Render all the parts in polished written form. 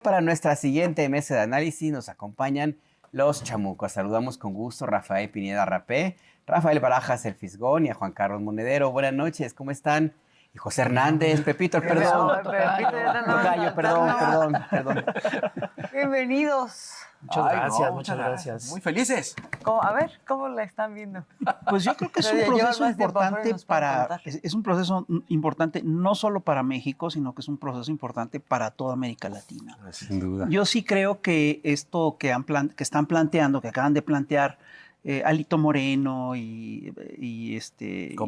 Para nuestra siguiente mesa de análisis nos acompañan los chamucos. Saludamos con gusto a Rafael Pineda Rapé, Rafael Barajas El Fisgón y a Juan Carlos Monedero. Buenas noches, ¿cómo están? Y José Hernández, Pepito, perdón. Tocayo, perdón. Bienvenidos. Muchas gracias. Muy felices. A ver, ¿cómo la están viendo? Pues yo creo que es un proceso importante es un proceso importante no solo para México, sino que es un proceso importante para toda América Latina. Sin duda. Yo sí creo que esto que están planteando, que acaban de plantear Alito Moreno y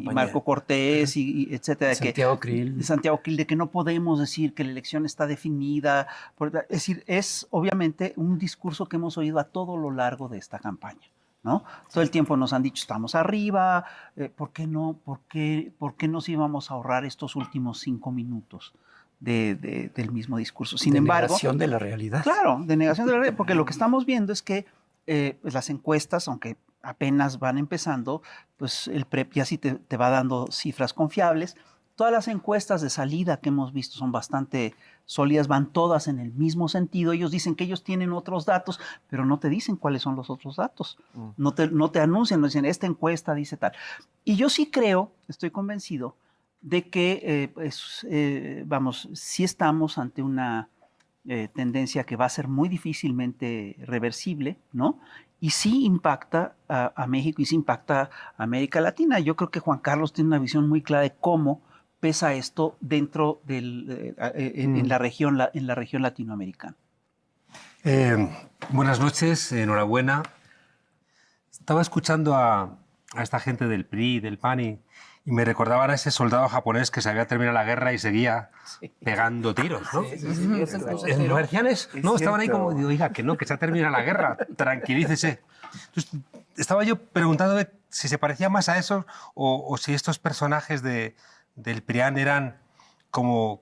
Marco Cortés y etcétera, Santiago Krill, de que no podemos decir que la elección está definida. Es decir, es obviamente un discurso que hemos oído a todo lo largo de esta campaña, ¿no? Todo el tiempo nos han dicho estamos arriba, ¿por qué nos íbamos a ahorrar estos últimos 5 minutos del mismo discurso? Sin embargo, negación de la realidad. Claro, de negación de la realidad, porque lo que estamos viendo es que pues las encuestas, aunque apenas van empezando, pues el PREP ya sí te va dando cifras confiables. Todas las encuestas de salida que hemos visto son bastante sólidas, van todas en el mismo sentido. Ellos dicen que ellos tienen otros datos, pero no te dicen cuáles son los otros datos. No te anuncian, no dicen, esta encuesta dice tal. Y yo sí creo, estoy convencido, de que, sí estamos ante una tendencia que va a ser muy difícilmente reversible, ¿no? Y sí impacta a México y sí impacta a América Latina. Yo creo que Juan Carlos tiene una visión muy clara de cómo pesa esto dentro en la región latinoamericana. Buenas noches, enhorabuena. Estaba escuchando a esta gente del PRI, del PAN y me recordaban a ese soldado japonés que se había terminado la guerra y seguía pegando tiros, ¿no? ¿Los marcianes? No, estaban ahí como, digo, oiga, que no, que se ha terminado la guerra, tranquilícese. Entonces, estaba yo preguntándome si se parecía más a eso o si estos personajes del PRIAN eran como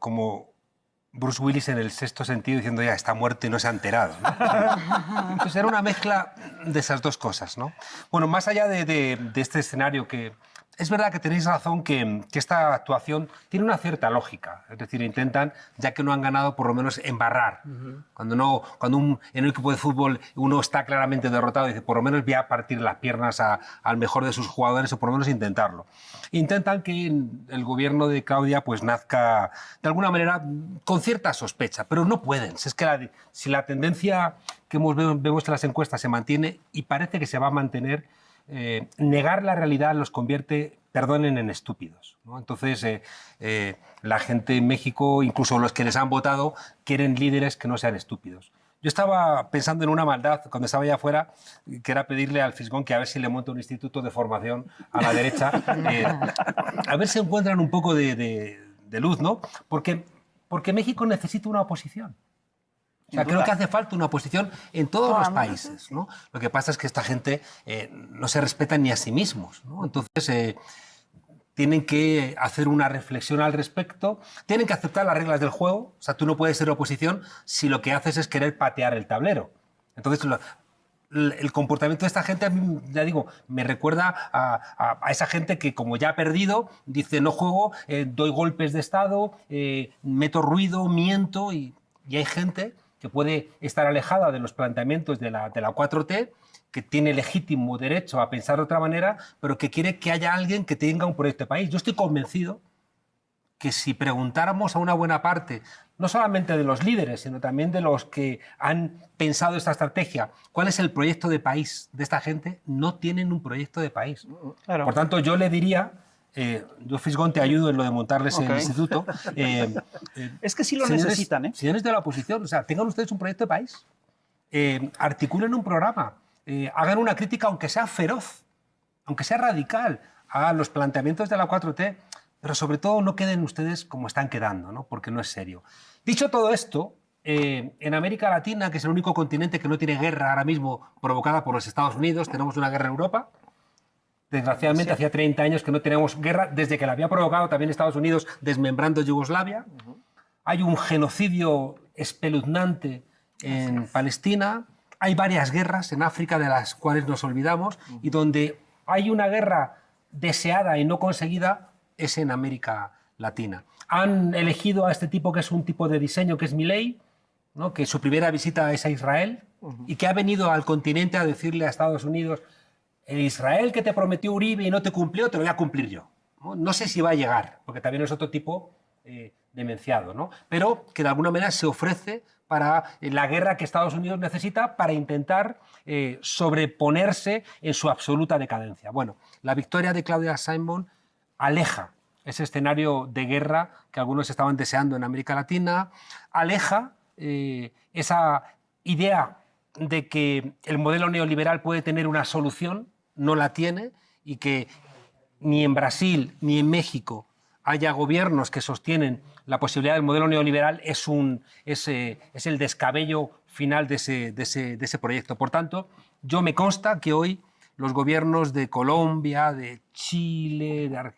Bruce Willis en El Sexto Sentido diciendo ya está muerto y no se ha enterado, ¿no? Entonces era una mezcla de esas dos cosas, ¿no? Bueno, más allá de este escenario que... Es verdad que tenéis razón que esta actuación tiene una cierta lógica. Es decir, intentan, ya que no han ganado, por lo menos embarrar. Cuando en un equipo de fútbol uno está claramente derrotado, dice, por lo menos voy a partir las piernas al mejor de sus jugadores o por lo menos intentarlo. Intentan que el gobierno de Claudia pues nazca de alguna manera con cierta sospecha, pero no pueden. Es que si la tendencia que vemos en las encuestas se mantiene y parece que se va a mantener, negar la realidad los convierte, perdonen, en estúpidos, ¿no? Entonces, la gente en México, incluso los que les han votado, quieren líderes que no sean estúpidos. Yo estaba pensando en una maldad cuando estaba allá afuera, que era pedirle al Fisgón que a ver si le monta un instituto de formación a la derecha, a ver si encuentran un poco de luz, ¿no? Porque México necesita una oposición. O sea, creo que hace falta una oposición en todos los países, ¿no? Lo que pasa es que esta gente no se respeta ni a sí mismos, ¿no? Entonces, tienen que hacer una reflexión al respecto, tienen que aceptar las reglas del juego. O sea, tú no puedes ser oposición si lo que haces es querer patear el tablero. Entonces, el comportamiento de esta gente, ya digo, me recuerda a esa gente que, como ya ha perdido, dice, no juego, doy golpes de Estado, meto ruido, miento, y hay gente que puede estar alejada de los planteamientos de la 4T, que tiene legítimo derecho a pensar de otra manera, pero que quiere que haya alguien que tenga un proyecto de país. Yo estoy convencido que si preguntáramos a una buena parte, no solamente de los líderes, sino también de los que han pensado esta estrategia, cuál es el proyecto de país de esta gente, no tienen un proyecto de país. Claro. Por tanto, yo le diría... yo, Fisgón, te ayudo en lo de montarles el instituto. Es que sí lo necesitan, ¿eh? Señores de la oposición, o sea, tengan ustedes un proyecto de país, articulen un programa, hagan una crítica, aunque sea feroz, aunque sea radical, a los planteamientos de la 4T, pero sobre todo no queden ustedes como están quedando, ¿no? Porque no es serio. Dicho todo esto, en América Latina, que es el único continente que no tiene guerra ahora mismo provocada por los Estados Unidos, tenemos una guerra en Europa. Desgraciadamente, hacía 30 años que no teníamos guerra, desde que la había provocado también Estados Unidos desmembrando Yugoslavia. Hay un genocidio espeluznante en Palestina. Hay varias guerras en África de las cuales nos olvidamos. Y donde hay una guerra deseada y no conseguida es en América Latina. Han elegido a este tipo, que es un tipo de diseño, que es Milei, ¿no? Que su primera visita es a Israel y que ha venido al continente a decirle a Estados Unidos: el Israel que te prometió Uribe y no te cumplió, te lo voy a cumplir yo. No sé si va a llegar, porque también es otro tipo demenciado, ¿no? Pero que de alguna manera se ofrece para la guerra que Estados Unidos necesita para intentar sobreponerse en su absoluta decadencia. Bueno, la victoria de Claudia Sheinbaum aleja ese escenario de guerra que algunos estaban deseando en América Latina, aleja esa idea de que el modelo neoliberal puede tener una solución, no la tiene, y que ni en Brasil ni en México haya gobiernos que sostienen la posibilidad del modelo neoliberal es el descabello final de ese proyecto. Por tanto, yo me consta que hoy los gobiernos de Colombia, de Chile, de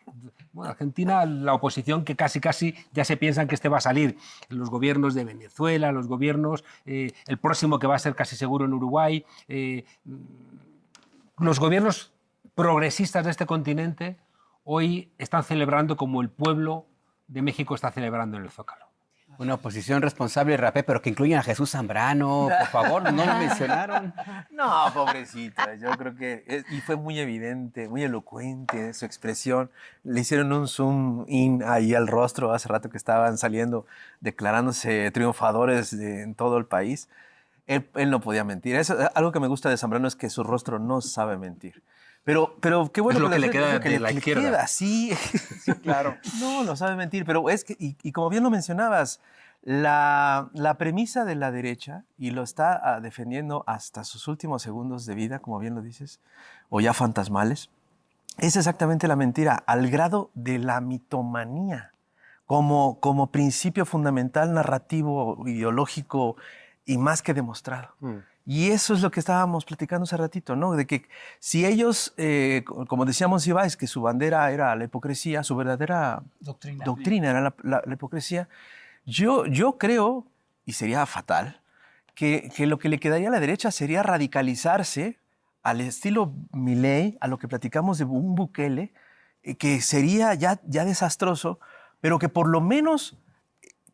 Argentina, la oposición que casi ya se piensan que este va a salir, los gobiernos de Venezuela, los gobiernos, el próximo que va a ser casi seguro en Uruguay, los gobiernos progresistas de este continente hoy están celebrando como el pueblo de México está celebrando en el Zócalo. Una oposición responsable, Rapé, pero que incluyan a Jesús Zambrano, por favor, no lo mencionaron. No, pobrecita, yo creo que... y fue muy evidente, muy elocuente su expresión. Le hicieron un zoom in ahí al rostro hace rato que estaban saliendo, declarándose triunfadores en todo el país. Él no podía mentir. Algo que me gusta de Zambrano es que su rostro no sabe mentir. Pero qué bueno. Es lo que le queda de la izquierda. Sí, claro. No, no sabe mentir. Pero es que, y como bien lo mencionabas, la premisa de la derecha, y lo está defendiendo hasta sus últimos segundos de vida, como bien lo dices, o ya fantasmales, es exactamente la mentira, al grado de la mitomanía, como principio fundamental, narrativo, ideológico y más que demostrado. Y eso es lo que estábamos platicando hace ratito, ¿no? De que si ellos, como decíamos Ibáñez, que su bandera era la hipocresía, su verdadera doctrina era la hipocresía, yo creo, y sería fatal, que lo que le quedaría a la derecha sería radicalizarse al estilo Milei, a lo que platicamos de un Bukele, que sería ya desastroso, pero que por lo menos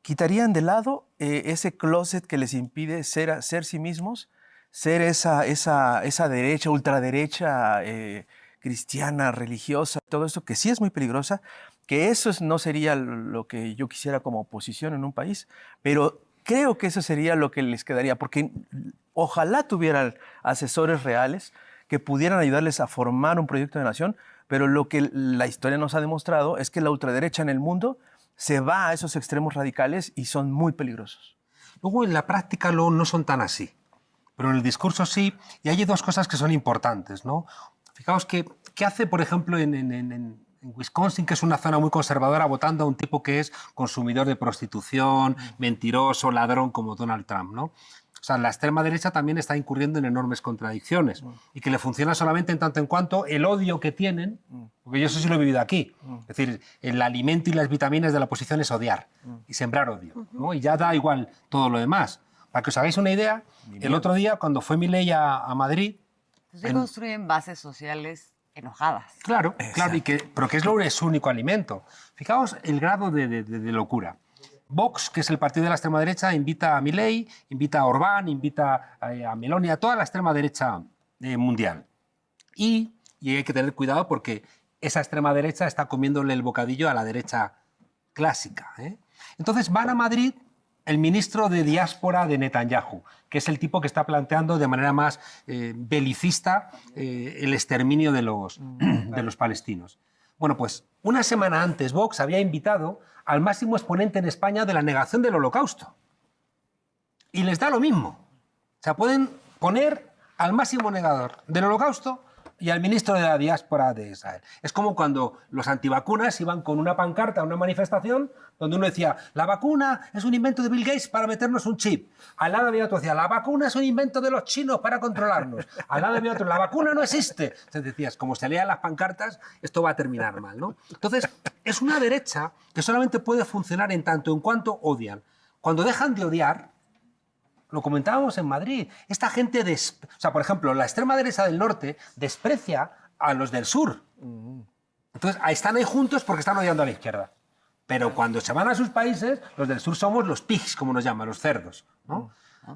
quitarían de lado ese closet que les impide ser sí mismos, ser esa derecha, ultraderecha, cristiana, religiosa, todo esto que sí es muy peligrosa, que eso no sería lo que yo quisiera como oposición en un país, pero creo que eso sería lo que les quedaría, porque ojalá tuvieran asesores reales que pudieran ayudarles a formar un proyecto de nación, pero lo que la historia nos ha demostrado es que la ultraderecha en el mundo se va a esos extremos radicales y son muy peligrosos. Luego en la práctica no son tan así, pero en el discurso sí, y hay dos cosas que son importantes, ¿no? Fijaos ¿qué hace, por ejemplo, en Wisconsin, que es una zona muy conservadora, votando a un tipo que es consumidor de prostitución, mentiroso, ladrón, como Donald Trump, ¿no? O sea, la extrema derecha también está incurriendo en enormes contradicciones y que le funciona solamente en tanto en cuanto el odio que tienen, porque yo eso sí lo he vivido aquí, es decir, el alimento y las vitaminas de la oposición es odiar y sembrar odio, ¿no? Y ya da igual todo lo demás. Para que os hagáis una idea, el otro día cuando fue Milei a Madrid... Se construyen bases sociales enojadas. Claro, pero que es su único alimento. Fijaos el grado de locura. Vox, que es el partido de la extrema derecha, invita a Milei, invita a Orbán, invita a Meloni, a toda la extrema derecha mundial. Y hay que tener cuidado porque esa extrema derecha está comiéndole el bocadillo a la derecha clásica, ¿eh? Entonces van a Madrid el ministro de diáspora de Netanyahu, que es el tipo que está planteando de manera más belicista el exterminio de los palestinos. Bueno, pues una semana antes Vox había invitado al máximo exponente en España de la negación del Holocausto. Y les da lo mismo. O sea, pueden poner al máximo negador del Holocausto y al ministro de la diáspora de Israel. Es como cuando los antivacunas iban con una pancarta a una manifestación donde uno decía, la vacuna es un invento de Bill Gates para meternos un chip. Al lado había otro que decía, la vacuna es un invento de los chinos para controlarnos. Al lado había otro, la vacuna no existe. Entonces decías, como se lean las pancartas, esto va a terminar mal, ¿no? Entonces, es una derecha que solamente puede funcionar en tanto en cuanto odian. Cuando dejan de odiar, lo comentábamos en Madrid, esta gente, o sea, por ejemplo, la extrema derecha del norte desprecia a los del sur. Entonces, están ahí juntos porque están odiando a la izquierda. Pero cuando se van a sus países, los del sur somos los pigs, como nos llaman, los cerdos, ¿no?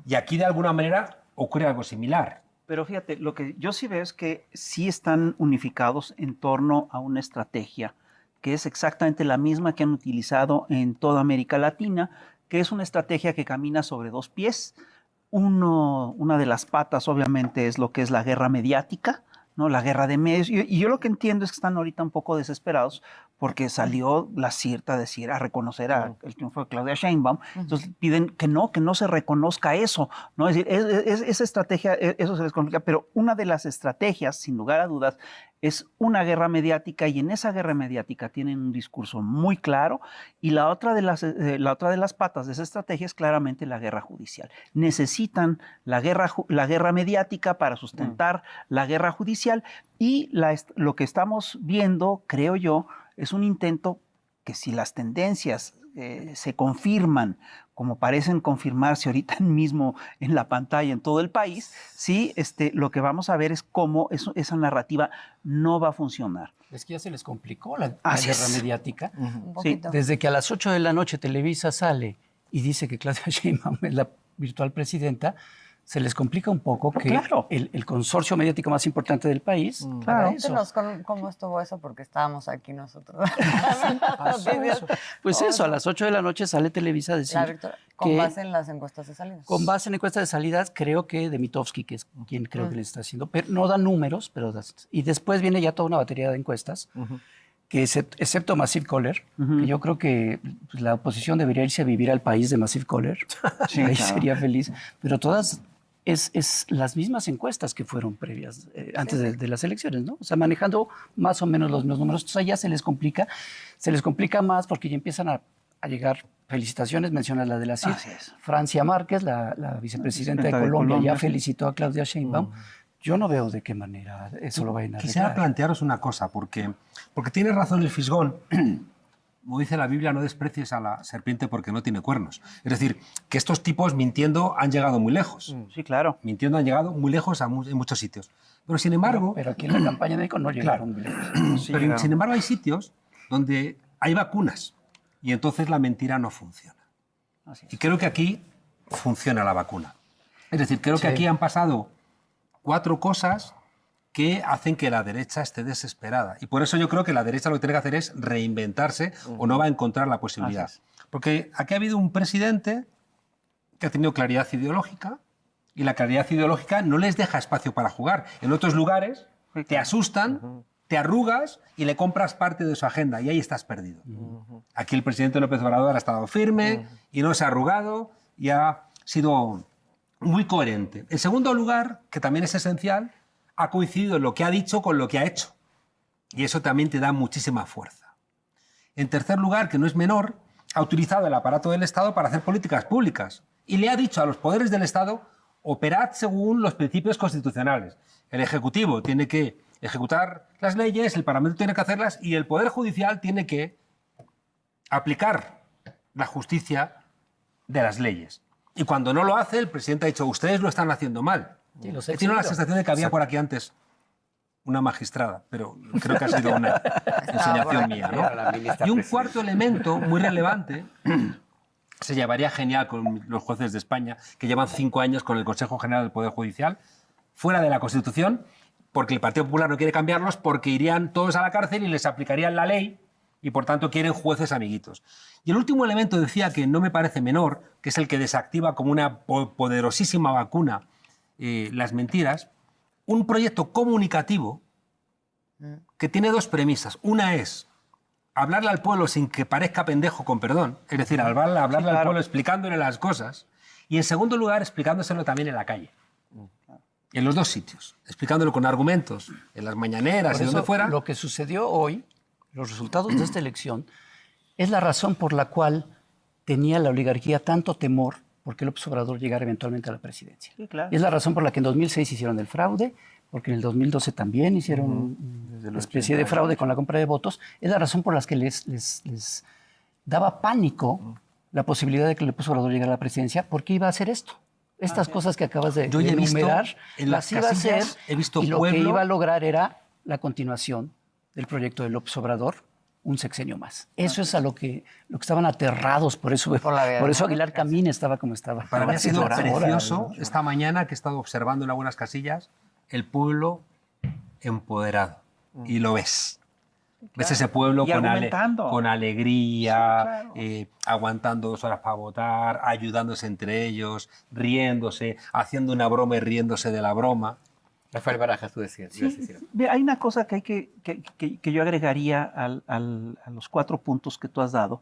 Y aquí, de alguna manera, ocurre algo similar. Pero fíjate, lo que yo sí veo es que sí están unificados en torno a una estrategia que es exactamente la misma que han utilizado en toda América Latina, que es una estrategia que camina sobre dos pies. Una de las patas, obviamente, es lo que es la guerra mediática, ¿no? La guerra de medios. Y yo lo que entiendo es que están ahorita un poco desesperados porque salió la CIRT a decir, a reconocer el triunfo de Claudia Sheinbaum. Entonces piden que no se reconozca eso, ¿no? Es decir, esa estrategia, eso se les complica, pero una de las estrategias, sin lugar a dudas, es una guerra mediática, y en esa guerra mediática tienen un discurso muy claro, y la otra de las patas de esa estrategia es claramente la guerra judicial. Necesitan la guerra mediática para sustentar la guerra judicial, y lo que estamos viendo, creo yo, es un intento que, si las tendencias se confirman, como parecen confirmarse ahorita mismo en la pantalla en todo el país, sí, lo que vamos a ver es cómo esa narrativa no va a funcionar. Es que ya se les complicó la Así guerra es. mediática. Un poquito. Desde que a las 8 de la noche Televisa sale y dice que Claudia Sheinbaum es la virtual presidenta, se les complica un poco que Claro. el consorcio mediático más importante del país haga eso. Cuéntenos cómo estuvo eso, porque estábamos aquí nosotros. Pues eso, a las 8 de la noche sale Televisa a decir La victoria, con que, base en las encuestas de salidas. con base en encuestas de salidas, creo que Demitovsky, que es quien creo que le está haciendo, pero no da números, pero y después viene ya toda una batería de encuestas, que excepto Massive Caller, que yo creo que pues, la oposición debería irse a vivir al país de Massive Caller, Sí, ahí claro. sería feliz, pero todas es las mismas encuestas que fueron previas, antes de las elecciones, ¿no? O sea, manejando más o menos los mismos números. Entonces, ya se les complica más porque ya empiezan a llegar felicitaciones, mencionas la de la CID. Así es. Francia Márquez, la vicepresidenta de de Colombia, Colombia, ya sí. felicitó a Claudia Sheinbaum. Yo no veo de qué manera eso lo vayan a Quisiera arreglar. plantearos una cosa, porque tiene razón el Fisgón. Como dice la Biblia, no desprecies a la serpiente porque no tiene cuernos. Es decir, que estos tipos mintiendo han llegado muy lejos. Sí, claro. Mintiendo han llegado muy lejos en muchos sitios. Pero sin embargo, Pero aquí en la campaña de México no llegaron muy lejos. Sí, pero, claro. sin embargo hay sitios donde hay vacunas y entonces la mentira no funciona. Así es. Y creo que aquí funciona la vacuna. Es decir, creo que Sí. aquí han pasado 4 cosas que hacen que la derecha esté desesperada. Y por eso yo creo que la derecha lo que tiene que hacer es reinventarse o no va a encontrar la posibilidad. Así Porque aquí ha habido un presidente que ha tenido claridad ideológica y la claridad ideológica no les deja espacio para jugar. En otros lugares te asustan, te arrugas y le compras parte de su agenda y ahí estás perdido. Aquí el presidente López Obrador ha estado firme y no se ha arrugado y ha sido muy coherente. En segundo lugar, que también es esencial, ha coincidido lo que ha dicho con lo que ha hecho. Y eso también te da muchísima fuerza. En tercer lugar, que no es menor, ha utilizado el aparato del Estado para hacer políticas públicas y le ha dicho a los poderes del Estado: operad según los principios constitucionales. El Ejecutivo tiene que ejecutar las leyes, el Parlamento tiene que hacerlas y el Poder Judicial tiene que aplicar la justicia de las leyes. Y cuando no lo hace, el presidente ha dicho: ustedes lo están haciendo mal. Sí, los He tenido la exhibido. sensación de que había por aquí antes una magistrada, pero creo que ha sido una enseñación mía, ¿no? Era la ministra Y un presidenta. cuarto elemento muy relevante se llevaría genial con los jueces de España, que llevan 5 años con el Consejo General del Poder Judicial, fuera de la Constitución, porque el Partido Popular no quiere cambiarlos, porque irían todos a la cárcel y les aplicarían la ley, y por tanto quieren jueces amiguitos. Y el último elemento decía que no me parece menor, que es el que desactiva como una poderosísima vacuna las mentiras, un proyecto comunicativo que tiene 2 premisas. Una es hablarle al pueblo sin que parezca pendejo, con perdón, es decir, hablarle al claro. pueblo explicándole las cosas, y en segundo lugar explicándoselo también en la calle. En los 2 sitios, explicándolo con argumentos, en las mañaneras Por y donde eso, fuera. lo que sucedió hoy, los resultados de esta elección, es la razón por la cual tenía la oligarquía tanto temor porque López Obrador llegara eventualmente a la presidencia. Sí, claro. Y es la razón por la que en 2006 hicieron el fraude, porque en el 2012 también hicieron una especie de fraude con la compra de votos. Es la razón por la que les daba pánico la posibilidad de que López Obrador llegara a la presidencia, porque iba a hacer esto. Estas cosas que acabas de Yo ya he visto enumerar, en las las iba a hacer, casillas, he visto y lo pueblo. que iba a lograr era la continuación del proyecto de López Obrador un sexenio más. Eso es a lo que estaban aterrados, por eso la Aguilar Camín estaba como estaba. Para mí ha sido Ahora, precioso esta mañana que he estado observando en algunas casillas el pueblo empoderado. Y lo ves. Ves ese pueblo Y argumentando. con alegría, Sí, aguantando 2 horas para votar, ayudándose entre ellos, riéndose, haciendo una broma y riéndose de la broma. Rafael Barajas, tú decías. ibas a decir algo. Ve, hay una cosa que, que yo agregaría a los 4 puntos que tú has dado,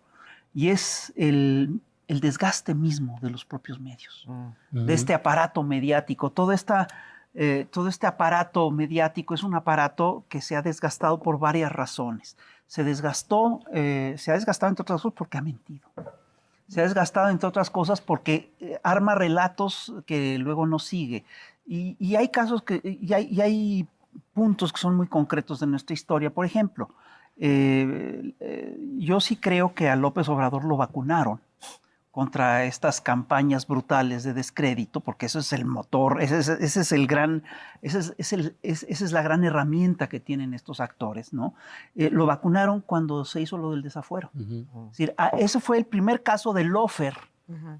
y es el desgaste mismo de los propios medios, de este aparato mediático. Todo este aparato mediático es un aparato que se ha desgastado por varias razones. Se ha desgastado entre otras cosas porque ha mentido. Se ha desgastado entre otras cosas porque arma relatos que luego no sigue. Y hay casos y hay puntos que son muy concretos de nuestra historia. Por ejemplo, yo sí creo que a López Obrador lo vacunaron contra estas campañas brutales de descrédito, porque eso es el motor, esa es la gran herramienta que tienen estos actores, ¿no? Lo vacunaron cuando se hizo lo del desafuero. Es decir, ese fue el primer caso de lawfare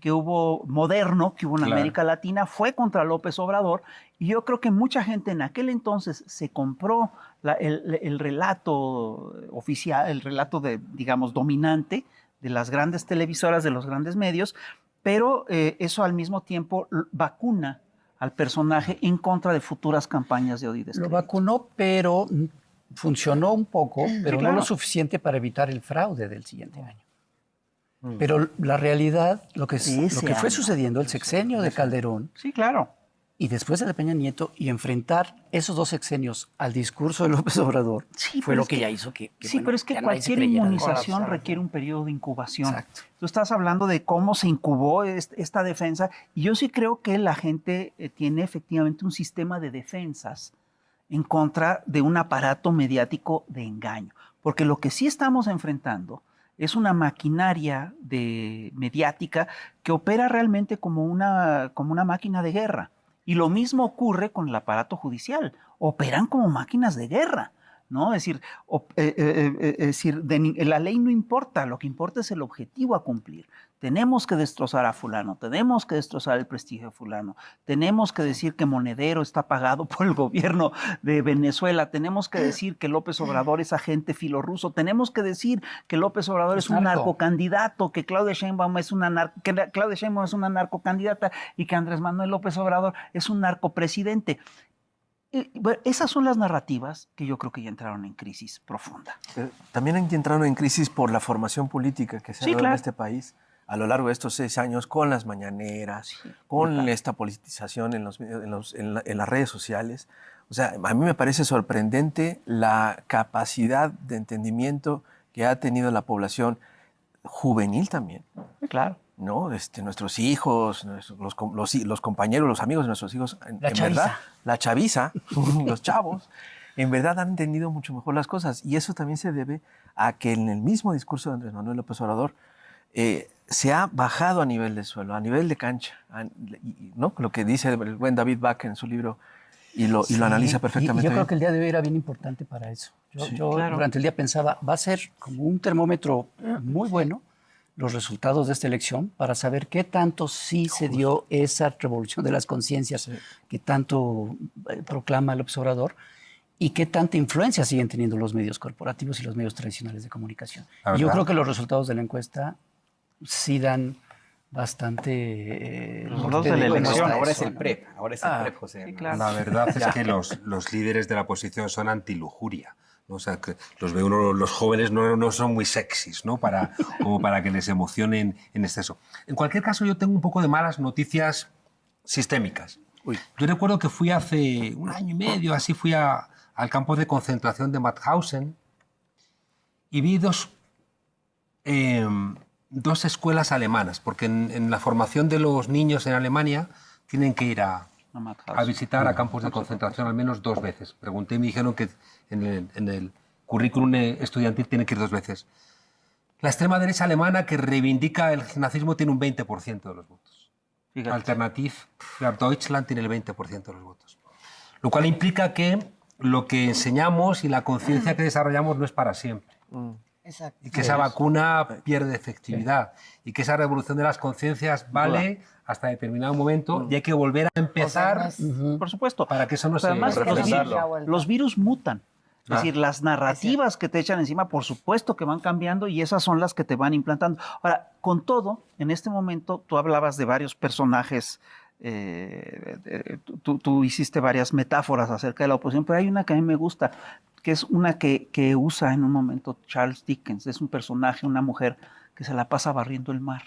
que hubo moderno, que hubo en América Latina, fue contra López Obrador, y yo creo que mucha gente en aquel entonces se compró el relato oficial, el relato digamos, dominante de las grandes televisoras, de los grandes medios, pero eso al mismo tiempo vacuna al personaje en contra de futuras campañas de odio y Lo descrédito. vacunó, pero funcionó un poco, pero claro. no lo suficiente para evitar el fraude del siguiente año. Pero la realidad, lo que fue sucediendo, el sexenio de Calderón Sí, claro. y después el de Peña Nieto, y enfrentar esos 2 sexenios al discurso de López Obrador, Sí, fue pero lo es que que- ya hizo que Sí, bueno, pero es que ya nadie se cualquier creyera de eso. inmunización requiere un periodo de incubación. Exacto. Tú estás hablando de cómo se incubó esta defensa, y yo sí creo que la gente tiene efectivamente un sistema de defensas en contra de un aparato mediático de engaño. Porque lo que sí estamos enfrentando es una maquinaria mediática que opera realmente como una máquina de guerra. Y lo mismo ocurre con el aparato judicial. Operan como máquinas de guerra, ¿no? Es decir, la ley no importa, lo que importa es el objetivo a cumplir. Tenemos que destrozar a fulano, tenemos que destrozar el prestigio de fulano, tenemos que decir que Monedero está pagado por el gobierno de Venezuela, tenemos que decir que López Obrador es agente filorruso, tenemos que decir que López Obrador es un narcocandidato, que Claudia Sheinbaum es una narcocandidata y que Andrés Manuel López Obrador es un narcopresidente. Bueno, esas son las narrativas que yo creo que ya entraron en crisis profunda. También entraron en crisis por la formación política que se ha dado en este país a lo largo de estos 6 años, con las mañaneras, con esta politización en las redes sociales. O sea, a mí me parece sorprendente la capacidad de entendimiento que ha tenido la población juvenil también. Claro. ¿No? Nuestros hijos, los compañeros, los amigos de nuestros hijos, en verdad, la chaviza, los chavos, en verdad han entendido mucho mejor las cosas. Y eso también se debe a que en el mismo discurso de Andrés Manuel López Obrador se ha bajado a nivel de suelo, a nivel de cancha, ¿no? Lo que dice el buen David Bach en su libro y lo analiza perfectamente. Yo creo que el día de hoy era bien importante para eso. Yo durante el día pensaba, va a ser como un termómetro muy bueno los resultados de esta elección para saber qué tanto sí se dio esa revolución de las conciencias que tanto proclama López Obrador y qué tanta influencia siguen teniendo los medios corporativos y los medios tradicionales de comunicación. Yo creo que los resultados de la encuesta sí dan bastante... Los de la elección. Ahora es el PREP, José. Sí, claro. La verdad es que los líderes de la oposición son antilujuria. O sea, que los ve uno, los jóvenes no son muy sexys, ¿no? Como para que les emocionen en exceso. En cualquier caso, yo tengo un poco de malas noticias sistémicas. Yo recuerdo que fui hace 1 año y medio, así fui al campo de concentración de Mauthausen y vi dos escuelas alemanas, porque en la formación de los niños en Alemania tienen que ir a visitar a campos de concentración al menos 2 veces. Pregunté y me dijeron que en el currículum estudiantil tiene que ir 2 veces. La extrema derecha alemana, que reivindica el nazismo, tiene un 20% de los votos. Fíjate. Alternative für Deutschland tiene el 20% de los votos. Lo cual implica que lo que enseñamos y la conciencia que desarrollamos no es para siempre. Exacto. y que esa vacuna pierde efectividad y que esa revolución de las conciencias vale hasta determinado momento y hay que volver a empezar Por supuesto. para que eso no Pero se además, refrendarlo. los virus mutan. Es Ah. decir, las narrativas que te echan encima, por supuesto que van cambiando y esas son las que te van implantando. Ahora, con todo, en este momento tú hablabas de varios personajes, tú hiciste varias metáforas acerca de la oposición, pero hay una que a mí me gusta, que es una que usa en un momento Charles Dickens. Es un personaje, una mujer que se la pasa barriendo el mar.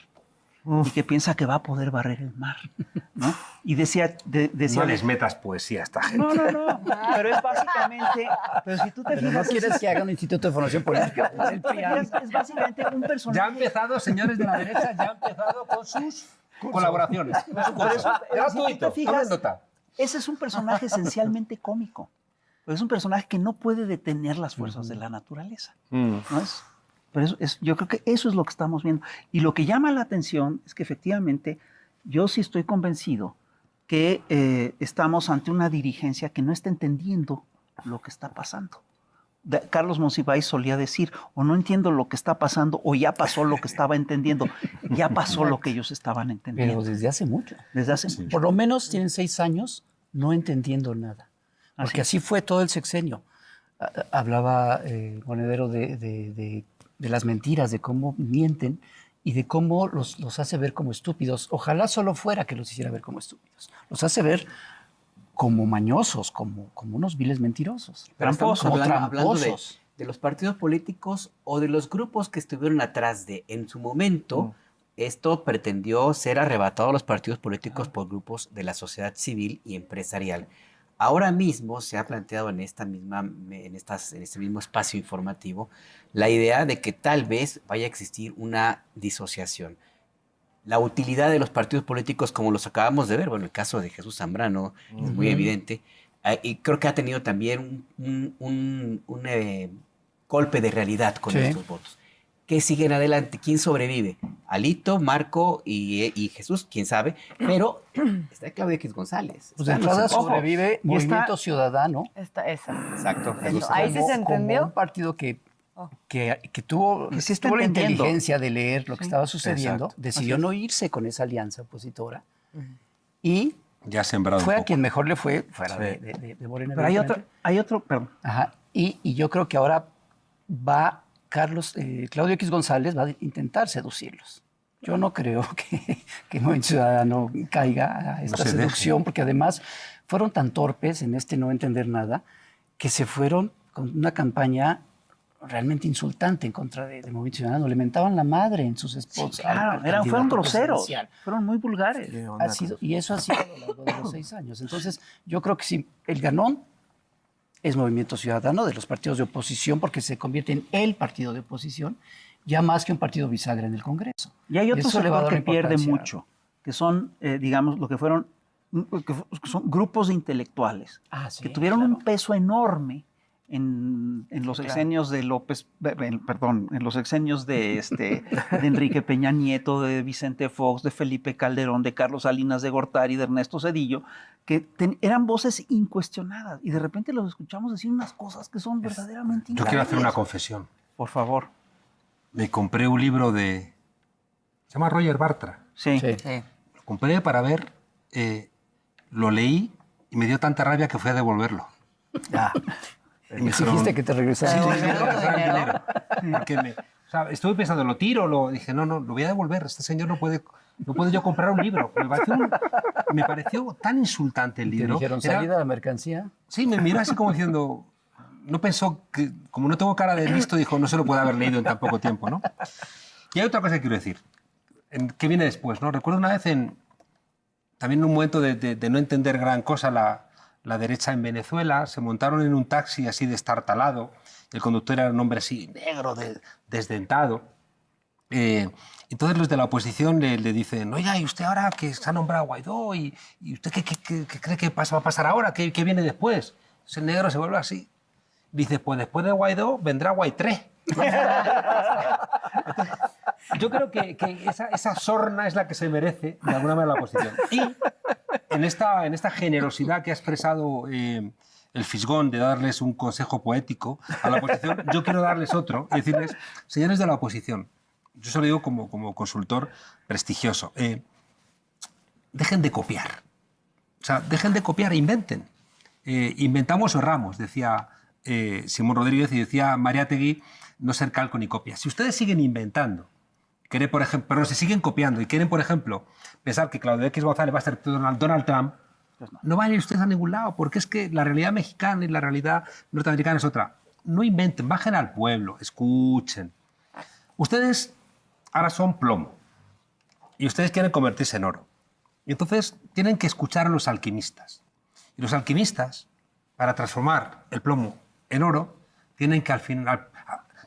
Y que piensa que va a poder barrer el mar, ¿no? Y decía... No les metas poesía a esta gente. No, pero es básicamente... Pero si tú te Pero no fijas, quieres que haga un instituto de formación política. es básicamente un Ya ha personaje... empezado, señores de la derecha, ya ha empezado con sus colaboraciones. Por eso, Gratuito, si tú te tomen fijas, nota. ese es un personaje esencialmente cómico. Es un personaje que no puede detener las fuerzas de la naturaleza. ¿No es? Pero yo creo que eso es lo que estamos viendo. Y lo que llama la atención es que efectivamente yo sí estoy convencido que estamos ante una dirigencia que no está entendiendo lo que está pasando. Carlos Monsiváis solía decir, o no entiendo lo que está pasando, o ya pasó lo que estaba entendiendo. Ya pasó lo que ellos estaban entendiendo. Pero desde hace mucho. Desde hace mucho. Por lo menos tienen 6 años no entendiendo nada. Porque así fue todo el sexenio. Hablaba Monedero de las mentiras, de cómo mienten y de cómo los hace ver como estúpidos. Ojalá solo fuera que los hiciera ver como estúpidos. Los hace ver como mañosos, como unos viles mentirosos. Pero estamos como hablando tramposos. de los partidos políticos o de los grupos que estuvieron atrás de. En su momento, esto pretendió ser arrebatado a los partidos políticos por grupos de la sociedad civil y empresarial. Ahora mismo se ha planteado en este mismo espacio informativo la idea de que tal vez vaya a existir una disociación. La utilidad de los partidos políticos, como los acabamos de ver, bueno, el caso de Jesús Zambrano es muy evidente, y creo que ha tenido también un golpe de realidad con estos votos. ¿Qué siguen adelante? ¿Quién sobrevive? Alito, Marco y Jesús, quién sabe, pero está Claudio X González. Pues de Están los entrada enfoques. sobrevive Movimiento Ciudadano. Esa. Exacto, Jesús. Ahí sí se entendió. Como un partido que tuvo, Que sí está tuvo la entendiendo. inteligencia de leer lo que estaba sucediendo, Exacto. decidió no irse con esa alianza opositora y Ya ha sembrado fue un a poco. quien mejor le fue, fuera de Morena. Pero hay otro, perdón. Ajá. Y yo creo que ahora va Claudio X González va a intentar seducirlos. Yo no creo que Movimiento Ciudadano caiga a esta se deje. seducción, porque además fueron tan torpes en este no entender nada, que se fueron con una campaña realmente insultante en contra de Movimiento Ciudadano. Le mentaban la madre en sus spots. Claro, fueron groseros, fueron muy vulgares. Y eso ha sido a lo largo de los 6 años. Entonces, yo creo que sí, el ganón es Movimiento Ciudadano de los partidos de oposición, porque se convierte en el partido de oposición, ya más que un partido bisagra en el Congreso. Y hay otro eso le va a sector dar que pierde importancia. mucho, que son, digamos, lo que fueron, que son grupos de intelectuales, que tuvieron un peso enorme en los sexenios de López, perdón, en los sexenios de Enrique Peña Nieto, de Vicente Fox, de Felipe Calderón, de Carlos Salinas de Gortari, de Ernesto Zedillo, que eran voces incuestionadas y de repente los escuchamos decir unas cosas que son verdaderamente Yo quiero hacer una increíbles. confesión. Por favor. Me compré un libro se llama Roger Bartra. Sí. Sí. Lo compré para ver, lo leí y me dio tanta rabia que fui a devolverlo. Ya. Y me dijeron, Exigiste que te regresaran. Sí, ¿Te sí, me devolvieron regresaron dinero? dinero. Porque estuve pensando, ¿lo tiro? Dije, no, lo voy a devolver. Este señor no puede yo comprar un libro. Me pareció tan insultante el Te libro. dijeron, Era- salida la mercancía. Sí, me miró así como diciendo, no pensó que, como no tengo cara de listo, dijo, no se lo puede haber leído en tan poco tiempo, ¿no? Y hay otra cosa que quiero decir, que viene después, ¿no? Recuerdo una vez también en un momento de no entender gran cosa la derecha en Venezuela, se montaron en un taxi así destartalado, el conductor era un hombre así negro, desdentado. Entonces los de la oposición le dicen, oiga, ¿y usted ahora que se ha nombrado a Guaidó? ¿Y usted qué cree que va a pasar ahora? ¿Qué viene después? Entonces el negro se vuelve así. Dice, pues después de Guaidó vendrá Guaitré. Yo creo que esa sorna es la que se merece de alguna manera la oposición. Y en esta generosidad que ha expresado el fisgón de darles un consejo poético a la oposición, yo quiero darles otro y decirles, señores de la oposición, yo se lo digo como consultor prestigioso, dejen de copiar. O sea, dejen de copiar, inventen. Inventamos o erramos, decía Simón Rodríguez y decía Mariátegui, no ser calco ni copia. Si ustedes siguen inventando, quieren, por ejemplo, pero si siguen copiando y quieren, por ejemplo, pensar que Claudio X González va a ser Donald Trump, Pues no. no van a ir ustedes a ningún lado, porque es que la realidad mexicana y la realidad norteamericana es otra. No inventen, bajen al pueblo, escuchen. Ustedes ahora son plomo y ustedes quieren convertirse en oro. Y entonces tienen que escuchar a los alquimistas. Y los alquimistas, para transformar el plomo en oro, tienen que al final,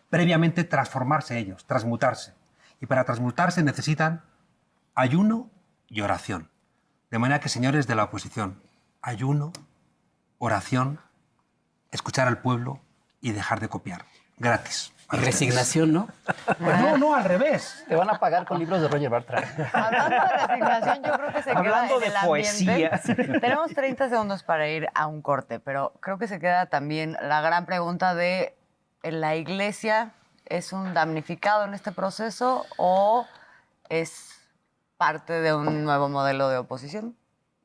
previamente transformarse ellos, transmutarse. Y para transmutarse necesitan ayuno y oración. De manera que, señores de la oposición, ayuno, oración, escuchar al pueblo y dejar de copiar. Gratis. Y resignación, ¿no? Pues no, al revés. Te van a pagar con libros de Roger Bartra. Hablando de resignación, yo creo que se Hablando queda en de el poesía. ambiente. Tenemos 30 segundos para ir a un corte, pero creo que se queda también la gran pregunta de ¿la iglesia es un damnificado en este proceso o es parte de un nuevo modelo de oposición?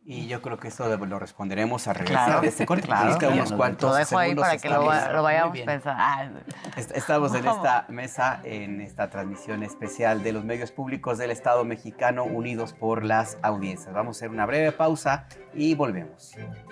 Y yo creo que eso lo responderemos a regresar Claro, de este corte. claro. Nos quedan unos cuantos Lo dejo ahí segundos. para que Estamos- lo vayamos Muy bien. pensando. Estamos en Vamos. esta mesa, en esta transmisión especial de los medios públicos del Estado mexicano unidos por las audiencias. Vamos a hacer una breve pausa y volvemos.